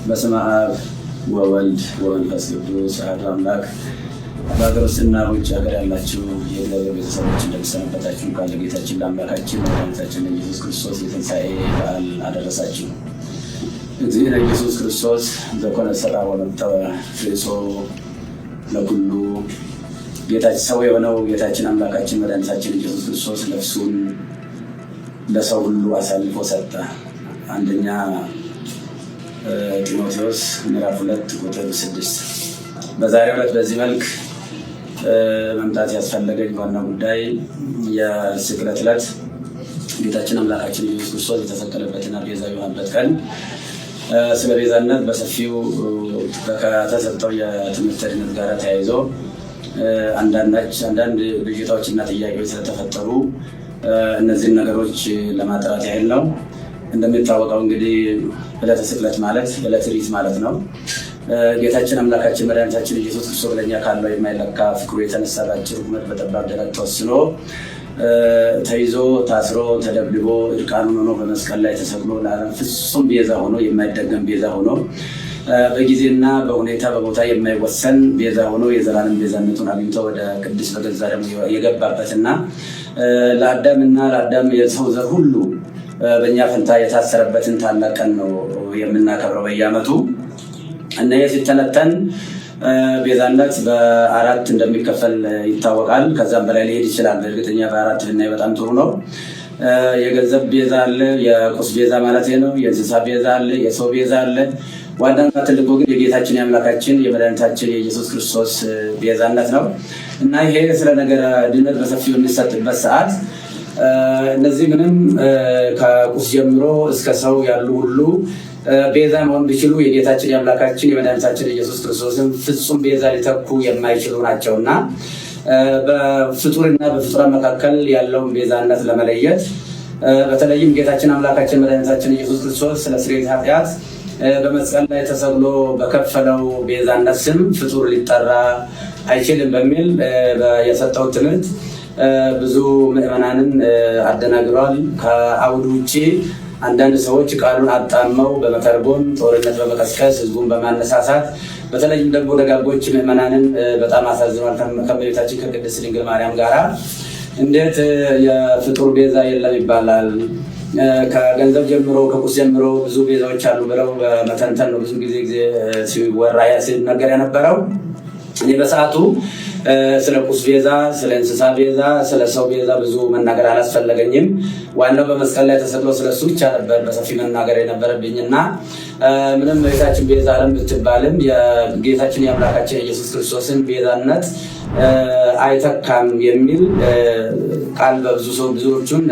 በስመ አብ ወወልድ ወመንፈስ ቅዱስ አሐዱ አምላክ። በሀገር ውስጥና በውጭ ሀገር ያላችሁ የእግዚአብሔር ቤተሰቦች እንደምሰነበታችሁ። ቃል ለጌታችን ለአምላካችን ለመድኃኒታችን ለኢየሱስ ክርስቶስ የትንሣኤ በዓል አደረሳችሁ። እግዚእነ ኢየሱስ ክርስቶስ ዘኮነ ሠርዐ ወመጠወ ርእሶ ለኩሉ። ጌታችን ሰው የሆነው ጌታችን አምላካችን መድኃኒታችን ኢየሱስ ክርስቶስ ነፍሱን ለሰው ሁሉ አሳልፎ ሰጠ። አንደኛ ጢሞቴዎስ ምዕራፍ 2 ቁጥር 6። በዛሬው ዕለት በዚህ መልክ መምጣት ያስፈለገኝ ዋና ጉዳይ የስቅለት ዕለት ጌታችን አምላካችን ኢየሱስ ክርስቶስ የተሰቀለበትና ቤዛ የሆነበት ቀን ስለ ቤዛነት በሰፊው ከተሰጠው የትምህርት ድነት ጋር ተያይዞ አንዳንድ ብዥታዎችና ጥያቄዎች ስለተፈጠሩ እነዚህን ነገሮች ለማጥራት ያህል ነው። እንደሚታወቀው እንግዲህ ዕለተ ስቅለት ማለት ዕለተ ሪት ማለት ነው። ጌታችን አምላካችን መድኃኒታችን ኢየሱስ ክርስቶስ ለእኛ ካለው የማይለካ ፍቅሩ የተነሳ በአጭር ቁመት በጠባብ ደረት ተወስኖ ተይዞ ታስሮ ተደብድቦ እርቃኑን ሆኖ በመስቀል ላይ ተሰቅሎ ለዓለም ፍጹም ቤዛ ሆኖ የማይደገም ቤዛ ሆኖ በጊዜና በሁኔታ በቦታ የማይወሰን ቤዛ ሆኖ የዘላለም ቤዛነቱን አግኝቶ ወደ ቅድስት በገዛ ደግሞ የገባበትና ለአዳም የሰው ዘር ሁሉ በእኛ ፈንታ የታሰረበትን ታላቅ ቀን ነው የምናከብረው በየዓመቱ። እና ሲተነተን ቤዛነት በአራት እንደሚከፈል ይታወቃል። ከዛም በላይ ሊሄድ ይችላል። በእርግጠኛ በአራት ብናይ በጣም ጥሩ ነው። የገንዘብ ቤዛ አለ፣ የቁስ ቤዛ ማለት ነው። የእንስሳ ቤዛ አለ፣ የሰው ቤዛ አለ። ዋናና ትልቁ ግን የጌታችን የአምላካችን የመድኃኒታችን የኢየሱስ ክርስቶስ ቤዛነት ነው። እና ይሄ ስለ ነገረ ድነት በሰፊው የሚሰጥበት ሰዓት እነዚህ ምንም ከቁስ ጀምሮ እስከ ሰው ያሉ ሁሉ ቤዛ መሆን ቢችሉ የጌታችን የአምላካችን የመድኃኒታችን ኢየሱስ ክርስቶስን ፍጹም ቤዛ ሊተኩ የማይችሉ ናቸውና በፍጡርና በፍጡራን መካከል ያለውን ቤዛነት ለመለየት በተለይም ጌታችን አምላካችን መድኃኒታችን ኢየሱስ ክርስቶስ ስለ ስርየተ ኃጢአት በመስቀል ላይ ተሰቅሎ በከፈለው ቤዛነት ስም ፍጡር ሊጠራ አይችልም በሚል የሰጠው ትምህርት ብዙ ምዕመናንን አደናግሯል። ከአውዱ ውጭ አንዳንድ ሰዎች ቃሉን አጣመው በመተርጎም ጦርነት በመቀስቀስ ህዝቡን በማነሳሳት በተለይም ደግሞ ደጋጎች ምዕመናንን በጣም አሳዝኗል። ከእመቤታችን ከቅድስት ድንግል ማርያም ጋራ እንዴት የፍጡር ቤዛ የለም ይባላል? ከገንዘብ ጀምሮ ከቁስ ጀምሮ ብዙ ቤዛዎች አሉ ብለው በመተንተን ነው ብዙ ጊዜ ሲወራ ሲነገር የነበረው። እኔ በሰዓቱ ስለ ቁስ ቤዛ፣ ስለ እንስሳ ቤዛ፣ ስለ ሰው ቤዛ ብዙ መናገር አላስፈለገኝም። ዋናው በመስቀል ላይ ተሰቅሎ ስለሱ ብቻ ነበር በሰፊ መናገር የነበረብኝና ምንም ቤታችን ቤዛ አለም ብትባልም የጌታችን የአምላካችን የኢየሱስ ክርስቶስን ቤዛነት አይተካም የሚል ቃል ብዙዎቹን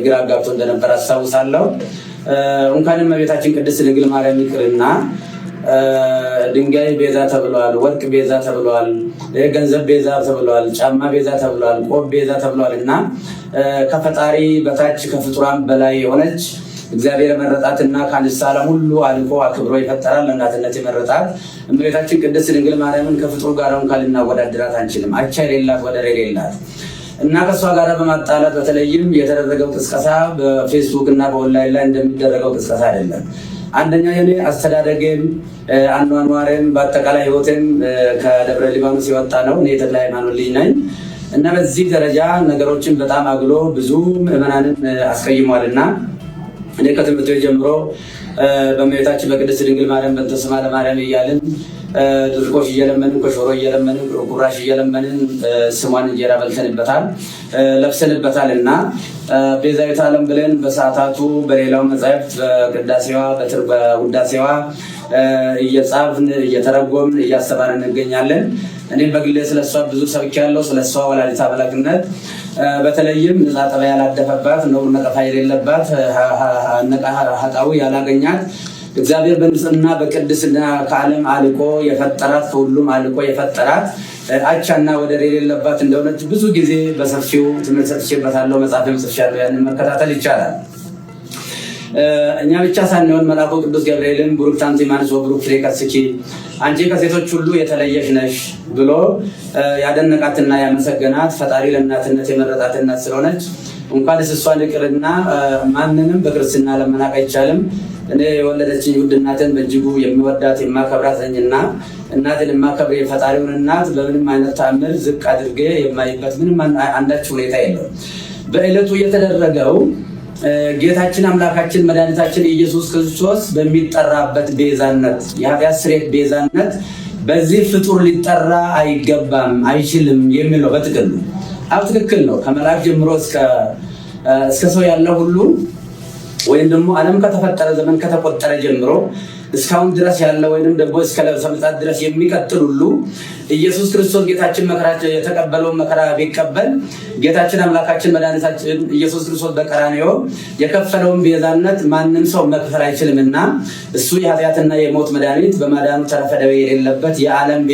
ግራ ጋብቶ እንደነበር አስታውሳለሁ። እንኳንም ቤታችን ቅድስት ድንግል ማርያም ይቅርና ድንጋይ ቤዛ ተብሏል፣ ወርቅ ቤዛ ተብሏል፣ ገንዘብ ቤዛ ተብሏል፣ ጫማ ቤዛ ተብሏል፣ ቆብ ቤዛ ተብሏል። እና ከፈጣሪ በታች ከፍጡራን በላይ የሆነች እግዚአብሔር የመረጣትና ከአንስት ዓለም ሁሉ አልቆ አክብሮ ይፈጠራል ለእናትነት የመረጣት እመቤታችን ቅድስት ድንግል ማርያምን ከፍጡር ጋር እንኳን ልናወዳድራት አንችልም። አቻ የሌላት ወደር የሌላት እና ከእሷ ጋር በማጣላት በተለይም የተደረገው ቅስቀሳ በፌስቡክ እና በኦንላይን ላይ እንደሚደረገው ቅስቀሳ አይደለም። አንደኛ የኔ አስተዳደጌም አኗኗሬም በአጠቃላይ ህይወቴም ከደብረ ሊባኖስ የወጣ ነው። እኔ የተክለ ሃይማኖት ልጅ ነኝ እና በዚህ ደረጃ ነገሮችን በጣም አግሎ ብዙ ምዕመናንን አስቀይሟልና እኔ ከትምህርት ቤት ጀምሮ በእመቤታችን በቅድስት ድንግል ማርያም በእንተ ስማ ለማርያም እያልን ድርቆሽ እየለመንን ኮሾሮ እየለመንን ቁራሽ እየለመንን ስሟን እንጀራ በልተንበታል ለብሰንበታል። እና ቤዛዊተ ዓለም ብለን በሰዓታቱ በሌላው መጻሕፍት በቅዳሴዋ በውዳሴዋ እየጻፍን እየተረጎምን እያስተማርን እንገኛለን። እኔም በግሌ ስለሷ ብዙ ሰብኬያለሁ። ስለሷ ወላዲተ አምላክነት በተለይም ንጻ ያላደፈባት ነውር ነቀፋ የሌለባት ሀጣዊ ያላገኛት እግዚአብሔር በንጽህና በቅድስና ከዓለም አልቆ የፈጠራት ከሁሉም አልቆ የፈጠራት አቻና ወደር የሌለባት እንደሆነች ብዙ ጊዜ በሰፊው ትምህርት ሰጥቼበታለሁ። መጽሐፍም ጽፌያለሁ። ያንን መከታተል ይቻላል። እኛ ብቻ ሳንሆን መልአኩ ቅዱስ ገብርኤልን ቡሩክት አንቲ እማንስ ወቡሩክ ፍሬ ከርሥኪ አንቺ ከሴቶች ሁሉ የተለየሽ ነሽ ብሎ ያደነቃትና ያመሰገናት ፈጣሪ ለእናትነት የመረጣት እናት ስለሆነች እንኳንስ እሷን ይቅርና ማንንም በክርስትና ለመናቅ አይቻልም። እኔ የወለደችኝ ውድ እናቴን በእጅጉ የሚወዳት የማከብራት ነኝና እናቴን የማከብር የፈጣሪውን እናት በምንም አይነት ተአምር ዝቅ አድርጌ የማይበት ምንም አንዳች ሁኔታ የለውም። በዕለቱ የተደረገው ጌታችን አምላካችን መድኃኒታችን ኢየሱስ ክርስቶስ በሚጠራበት ቤዛነት የኃጢአት ስርየት ቤዛነት በዚህ ፍጡር ሊጠራ አይገባም አይችልም የሚል ነው። በጥቅሉ አው ትክክል ነው። ከመላእክት ጀምሮ እስከ ሰው ያለው ሁሉ ወይም ደግሞ ዓለም ከተፈጠረ ዘመን ከተቆጠረ ጀምሮ እስካሁን ድረስ ያለው ወይንም ደግሞ እስከ ለብሰ ምጽአት ድረስ የሚቀጥል ሁሉ ኢየሱስ ክርስቶስ ጌታችን መከራቸው የተቀበለው መከራ ቢቀበል ጌታችን አምላካችን መድኃኒታችን ኢየሱስ ክርስቶስ በቀራንዮ የከፈለውን ቤዛነት ማንም ሰው መክፈል አይችልምና እሱ የኃጢአትና የሞት መድኃኒት በማዳኑ ተረፈ ደዌ የሌለበት የዓለም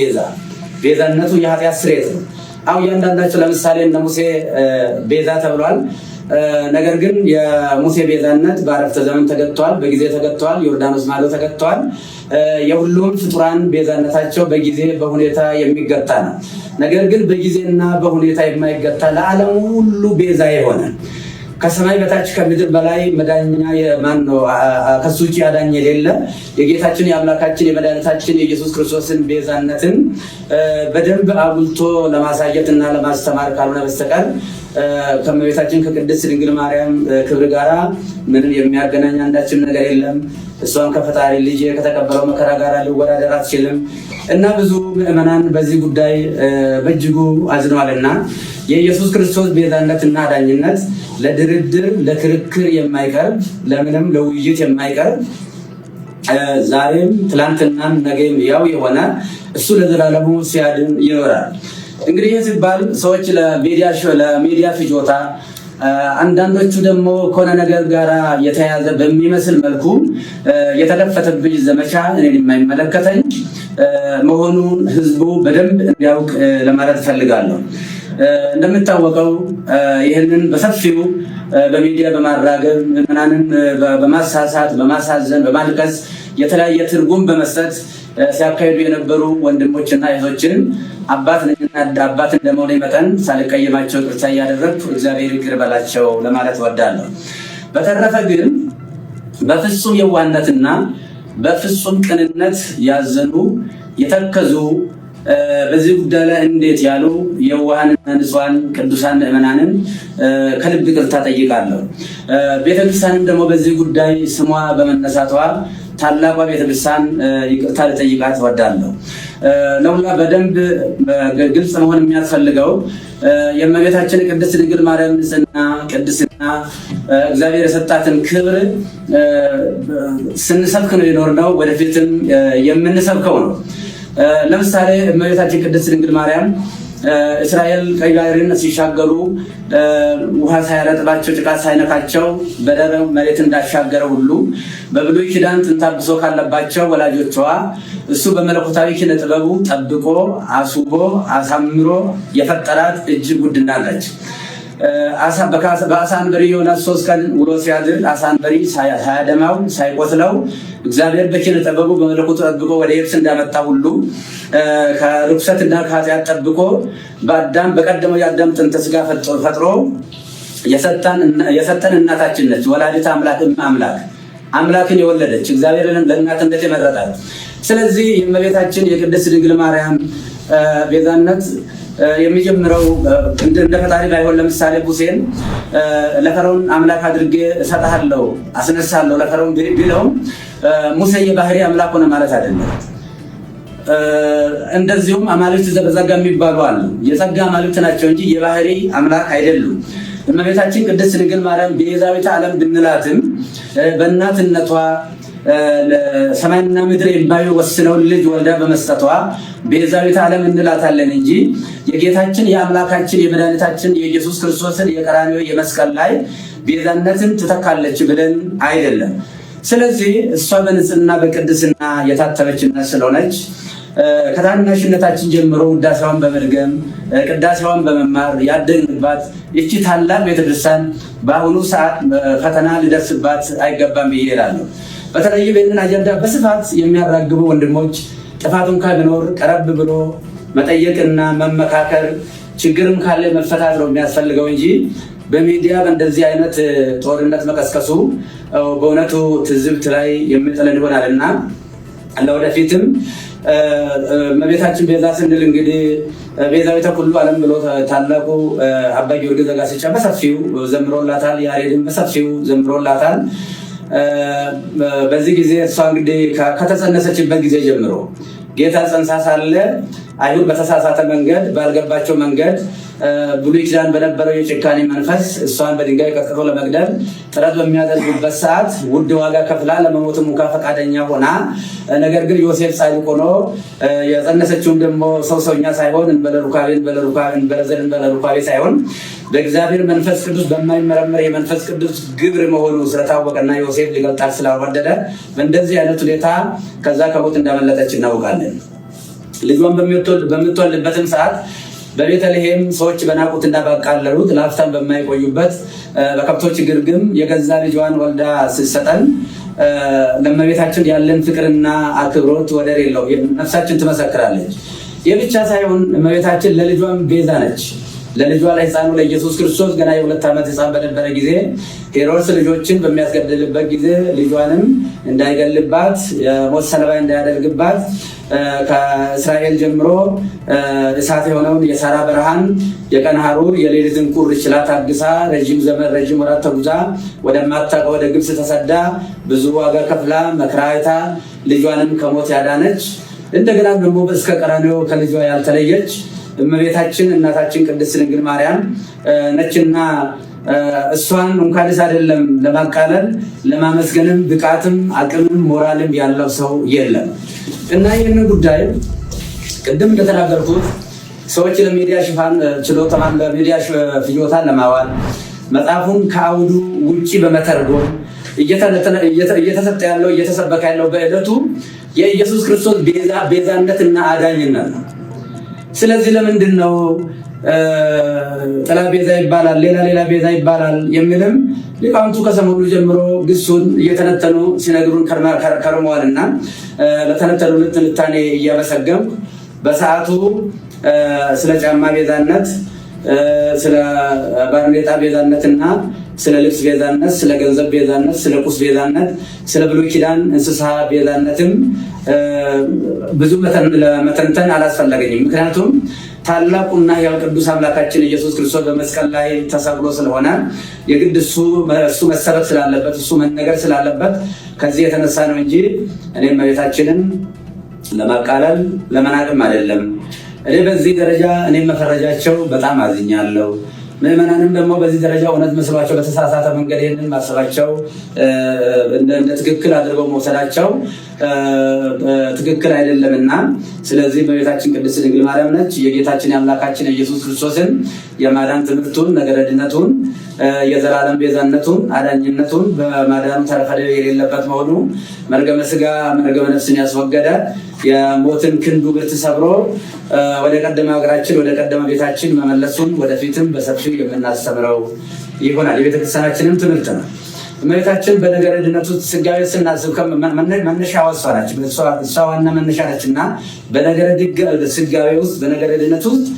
ቤዛነቱ የኃጢአት ስርየት ነው። አሁን እያንዳንዳቸው ለምሳሌ እነ ሙሴ ቤዛ ተብሏል። ነገር ግን የሙሴ ቤዛነት በአረፍተ ዘመን ተገጥቷል፣ በጊዜ ተገጥቷል፣ ዮርዳኖስ ማዶ ተገጥቷል። የሁሉም ፍጡራን ቤዛነታቸው በጊዜ በሁኔታ የሚገታ ነው። ነገር ግን በጊዜና በሁኔታ የማይገታ ለዓለም ሁሉ ቤዛ የሆነ ከሰማይ በታች ከምድር በላይ መዳኛ የማን ነው? ከሱ ውጭ አዳኝ የሌለ የጌታችን የአምላካችን የመድኃኒታችን የኢየሱስ ክርስቶስን ቤዛነትን በደንብ አጉልቶ ለማሳየት እና ለማስተማር ካልሆነ በስተቀር ከእመቤታችን ከቅድስት ድንግል ማርያም ክብር ጋራ ምንም የሚያገናኝ አንዳችም ነገር የለም። እሷም ከፈጣሪ ልጅ ከተቀበለው መከራ ጋር ሊወዳደር አትችልም እና ብዙ ምዕመናን በዚህ ጉዳይ በእጅጉ አዝነዋልና የኢየሱስ ክርስቶስ ቤዛነትና አዳኝነት ለድርድር ለክርክር የማይቀርብ ለምንም ለውይይት የማይቀርብ ዛሬም ትላንትናም ነገም ያው የሆነ እሱ ለዘላለሙ ሲያድን ይኖራል። እንግዲህ ይህ ሲባል ሰዎች ለሚዲያ ፍጆታ አንዳንዶቹ ደግሞ ከሆነ ነገር ጋር የተያያዘ በሚመስል መልኩ የተከፈተብኝ ዘመቻ እኔን የማይመለከተኝ መሆኑን ህዝቡ በደንብ እንዲያውቅ ለማለት እፈልጋለሁ። እንደምታወቀው ይህንን በሰፊው በሚዲያ በማራገብ ምዕመናንን በማሳሳት በማሳዘን በማልቀስ የተለያየ ትርጉም በመስጠት ሲያካሂዱ የነበሩ ወንድሞችና እህቶችን አባት እንደመሆኔ መጠን ሳልቀየማቸው ይቅርታ እያደረግኩ እግዚአብሔር ይቅር በላቸው ለማለት እወዳለሁ። በተረፈ ግን በፍጹም የዋህነትና በፍጹም ቅንነት ያዘኑ የተከዙ በዚህ ጉዳይ ላይ እንዴት ያሉ የዋሃንና ንጹሃን ቅዱሳን ምዕመናንን ከልብ ይቅርታ ጠይቃለሁ። ቤተክርስቲያንም ደግሞ በዚህ ጉዳይ ስሟ በመነሳቷ ታላቋ ቤተክርስቲያን ይቅርታ ልጠይቃት እወዳለሁ። ለሁላ በደንብ ግልጽ መሆን የሚያስፈልገው የእመቤታችን ቅድስት ድንግል ማርያም ንጽሕና ቅድስና እግዚአብሔር የሰጣትን ክብር ስንሰብክ ነው የኖርነው፣ ወደፊትም የምንሰብከው ነው። ለምሳሌ እመቤታችን ቅድስት ድንግል ማርያም እስራኤል ቀይ ባህርን ሲሻገሩ ውሃ ሳያረጥባቸው ጭቃ ሳይነካቸው በደረቅ መሬት እንዳሻገረ ሁሉ በብሉይ ኪዳን ጥንታብሶ ካለባቸው ወላጆቿ እሱ በመለኮታዊ ኪነ ጥበቡ ጠብቆ አስውቦ አሳምሮ የፈጠራት እጅግ ውድ ናለች። በአሳ አንበሪ ዮናስ 3 ቀን ውሎ ሲያድር አሳ አንበሪ ሳያደማው ሳይቆስለው እግዚአብሔር በኪነ ጥበቡ በመለኮቱ ጠብቆ ወደ የብስ እንዳመጣ ሁሉ ከርኩሰትና ከኃጢአት ጠብቆ በቀደመው የአዳም ጥንተ ስጋ ፈጥሮ የሰጠን እናታችን ነች። ወላዲተ አምላክ አምላክን የወለደች እግዚአብሔርን ለእናትነት የመረጣት። ስለዚህ የእመቤታችን የቅድስት ድንግል ማርያም ቤዛነት የሚጀምረው እንደ ፈጣሪ ባይሆን ለምሳሌ ሙሴን ለፈርዖን አምላክ አድርጌ እሰጥሃለሁ አስነሳለሁ ለፈርዖን ቢለውም ሙሴ የባህሪ አምላክ ሆነ ማለት አይደለም። እንደዚሁም አማልክት ዘበጸጋ የሚባሉ አሉ። የጸጋ አማልክት ናቸው እንጂ የባህሪ አምላክ አይደሉም። እመቤታችን ቅድስት ድንግል ማርያም ቤዛዊተ ዓለም ብንላትም በእናትነቷ ሰማይና ምድር የማይወስነውን ልጅ ወልዳ በመስጠቷ ቤዛዊተ ዓለም እንላታለን እንጂ የጌታችን የአምላካችን የመድኃኒታችን የኢየሱስ ክርስቶስን የቀራንዮ የመስቀል ላይ ቤዛነትን ትተካለች ብለን አይደለም። ስለዚህ እሷ በንጽህና በቅድስና የታተመችነት ስለሆነች ከታናሽነታችን ጀምሮ ውዳሴዋን በመድገም ቅዳሴዋን በመማር ያደግንባት ይቺ ታላቅ ቤተክርስቲያን በአሁኑ ሰዓት ፈተና ሊደርስባት አይገባም ብዬ እላለሁ። በተለይም ይህንን አጀንዳ በስፋት የሚያራግቡ ወንድሞች ጥፋቱን ቢኖር ቀረብ ብሎ መጠየቅና መመካከር ችግርም ካለ መፈታት ነው የሚያስፈልገው እንጂ በሚዲያ በእንደዚህ አይነት ጦርነት መቀስቀሱ በእውነቱ ትዝብት ላይ የሚጥለን ይሆናልና ለወደፊትም እመቤታችን ቤዛ ስንል እንግዲህ ቤዛዊተ ኩሉ ዓለም ብሎ ታላቁ አባ ጊዮርጊስ ዘጋስጫ በሰፊው ዘምሮላታል። ያሬድም በሰፊው ዘምሮላታል። በዚህ ጊዜ እሷ እንግዲህ ከተጸነሰችበት ጊዜ ጀምሮ ጌታ ጸንሳ ሳለ አይሁድ በተሳሳተ መንገድ ባልገባቸው መንገድ ብሉይ ኪዳን በነበረው የጭካኔ መንፈስ እሷን በድንጋይ ቀጥቅጦ ለመግደል ጥረት በሚያደርጉበት ሰዓት ውድ ዋጋ ከፍላ ለመሞት ሙካ ፈቃደኛ ሆና፣ ነገር ግን ዮሴፍ ጻድቅ ሆኖ የጸነሰችውን ደግሞ ሰውኛ ሳይሆን እንበለሩካቤ ሳይሆን በእግዚአብሔር መንፈስ ቅዱስ በማይመረመር የመንፈስ ቅዱስ ግብር መሆኑ ስለታወቀና ዮሴፍ ሊገልጣት ስላልወደደ በእንደዚህ አይነት ሁኔታ ከዛ ከሞት እንዳመለጠች እናውቃለን። ልጇን በምትወልድበትም ሰዓት በቤተልሔም ሰዎች በናቁትና ባቃለሉት ለአፍታም በማይቆዩበት በከብቶች ግርግም የገዛ ልጇን ወልዳ ስትሰጠን ለእመቤታችን ያለን ፍቅርና አክብሮት ወደር የለው። ነፍሳችን ትመሰክራለች። ይህ ብቻ ሳይሆን እመቤታችን ለልጇም ቤዛ ነች። ለልጇ ለሕፃኑ ለኢየሱስ ክርስቶስ ገና የ2 ዓመት ሕፃን በነበረ ጊዜ ሄሮድስ ልጆችን በሚያስገድልበት ጊዜ ልጇንም እንዳይገልባት የሞት ሰለባ እንዳያደርግባት ከእስራኤል ጀምሮ እሳት የሆነውን የሳራ በረሃን የቀን ሐሩር የሌሊትን ቁር ችላ ታግሳ ረዥም ወራት ተጉዛ ወደማታውቀው ወደ ግብፅ ተሰዳ ብዙ ዋጋ ከፍላ መከራ አይታ ልጇንም ከሞት ያዳነች እንደገና ደግሞ እስከ ቀራንዮ ከልጇ ያልተለየች እመቤታችን እናታችን ቅድስት ድንግል ማርያም ነችና እሷን እንኳንስ አይደለም ለማቃለል ለማመስገንም ብቃትም አቅምም ሞራልም ያለው ሰው የለም። እና ይህንን ጉዳይ ቅድም እንደተናገርኩት ሰዎች ለሚዲያ ሽፋን ችሎታን ለሚዲያ ፍጆታን ለማዋል መጽሐፉን ከአውዱ ውጪ በመተርጎም እየተሰጠ ያለው እየተሰበከ ያለው በዕለቱ የኢየሱስ ክርስቶስ ቤዛነትና አዳኝነት ነው። ስለዚህ ለምንድን ነው ጥላ ቤዛ ይባላል፣ ሌላ ቤዛ ይባላል የሚልም ሊቃውንቱ ከሰሞኑ ጀምሮ ግሱን እየተነተኑ ሲነግሩን ከርመዋልና ለተነተኑ ትንታኔ እያመሰገንኩ በሰዓቱ ስለ ጫማ ቤዛነት፣ ስለ ባርኔጣ ቤዛነትና ስለ ልብስ ቤዛነት፣ ስለ ገንዘብ ቤዛነት፣ ስለ ቁስ ቤዛነት፣ ስለ ብሉይ ኪዳን እንስሳ ቤዛነትም ብዙ ለመተንተን አላስፈለገኝም። ምክንያቱም ታላቁና ያው ቅዱስ አምላካችን ኢየሱስ ክርስቶስ በመስቀል ላይ ተሰቅሎ ስለሆነ የግድ እሱ መሰረት ስላለበት እሱ መነገር ስላለበት ከዚህ የተነሳ ነው እንጂ እኔ እመቤታችንን ለማቃለል ለመናቅም አይደለም። እኔ በዚህ ደረጃ እኔ መፈረጃቸው በጣም አዝኛለሁ። ምዕመናንም ደግሞ በዚህ ደረጃ እውነት መስሏቸው በተሳሳተ መንገድ ይህንን ማሰባቸው እንደ ትክክል አድርገው መውሰዳቸው ትክክል አይደለምና፣ ስለዚህ በቤታችን ቅድስት ድንግል ማርያም ነች የጌታችን የአምላካችን የኢየሱስ ክርስቶስን የማዳን ትምህርቱን ነገረ ድነቱን የዘላለም ቤዛነቱን አዳኝነቱን በማዳኑ ተረፈደ የሌለበት መሆኑ መርገመ ስጋ መርገመ ነፍስን ያስወገደ የሞትን ክንዱ ብርት ሰብሮ ወደ ቀደመ ሀገራችን ወደ ቀደመ ቤታችን መመለሱን ወደፊትም በሰፊው የምናስተምረው ይሆናል። የቤተክርስቲያናችንም ትምህርት ነው። እመቤታችን በነገረ ድነቱ ስጋዌ ስናስብ መነሻ እሷ ናች። እሷ ዋና መነሻ ነች እና በነገረ ስጋዌ ውስጥ በነገረ ድነቱ ውስጥ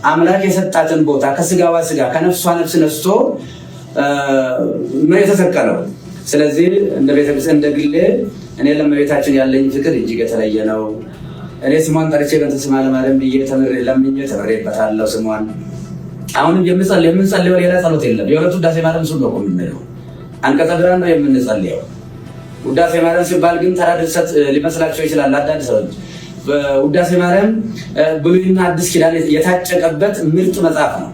አምላክ የሰጣትን ቦታ ከስጋዋ ስጋ ከነፍሷ ነፍስ ነስቶ ነው የተሰቀለው። ስለዚህ እንደ ቤተክርስቲያን እንደ ግሌ እኔ ለእመቤታችን ያለኝ ፍቅር እጅግ የተለየ ነው። እኔ ስሟን ጠርቼ በእንተ ስማ ለማርያም ብዬ ለምኜ ተምሬበታለሁ ስሟን። አሁንም የምንጸልየው ሌላ ጸሎት የለም። የሁለቱ ውዳሴ ማርያም እሱን ነው የምንለው። አንቀጸ ብርሃን ነው የምንጸልየው። ውዳሴ ማርያም ሲባል ግን ተራ ድርሰት ሊመስላቸው ይችላል አንዳንድ ሰዎች። ውዳሴ ማርያም ብሉይና አዲስ ኪዳን የታጨቀበት ምርጥ መጽሐፍ ነው።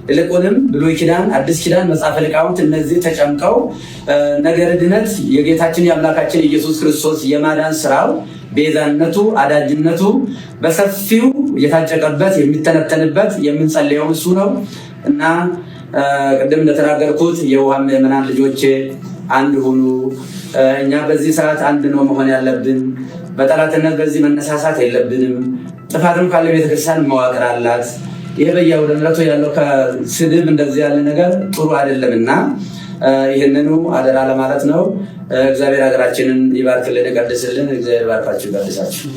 ይልቁንም ብሉይ ኪዳን፣ አዲስ ኪዳን፣ መጽሐፈ ሊቃውንት እነዚህ ተጨምቀው ነገረ ድነት የጌታችን የአምላካችን ኢየሱስ ክርስቶስ የማዳን ስራው ቤዛነቱ አዳጅነቱ በሰፊው የታጨቀበት የሚተነተንበት የምንጸልየው እሱ ነው እና ቅድም እንደተናገርኩት የውሃ ምዕመናን ልጆቼ አንድ ሁኑ። እኛ በዚህ ሰዓት አንድ ነው መሆን ያለብን። በጠላትነት በዚህ መነሳሳት የለብንም። ጥፋትም ካለ ቤተክርስቲያን መዋቅር አላት። ይሄ በየአውደ ምሕረቱ ያለው ከስድብ እንደዚህ ያለ ነገር ጥሩ አይደለምና ይህንኑ አደራ ለማለት ነው። እግዚአብሔር ሀገራችንን ይባርክልን፣ ይቀድስልን። እግዚአብሔር ባርካችሁ ይቀድሳችሁ።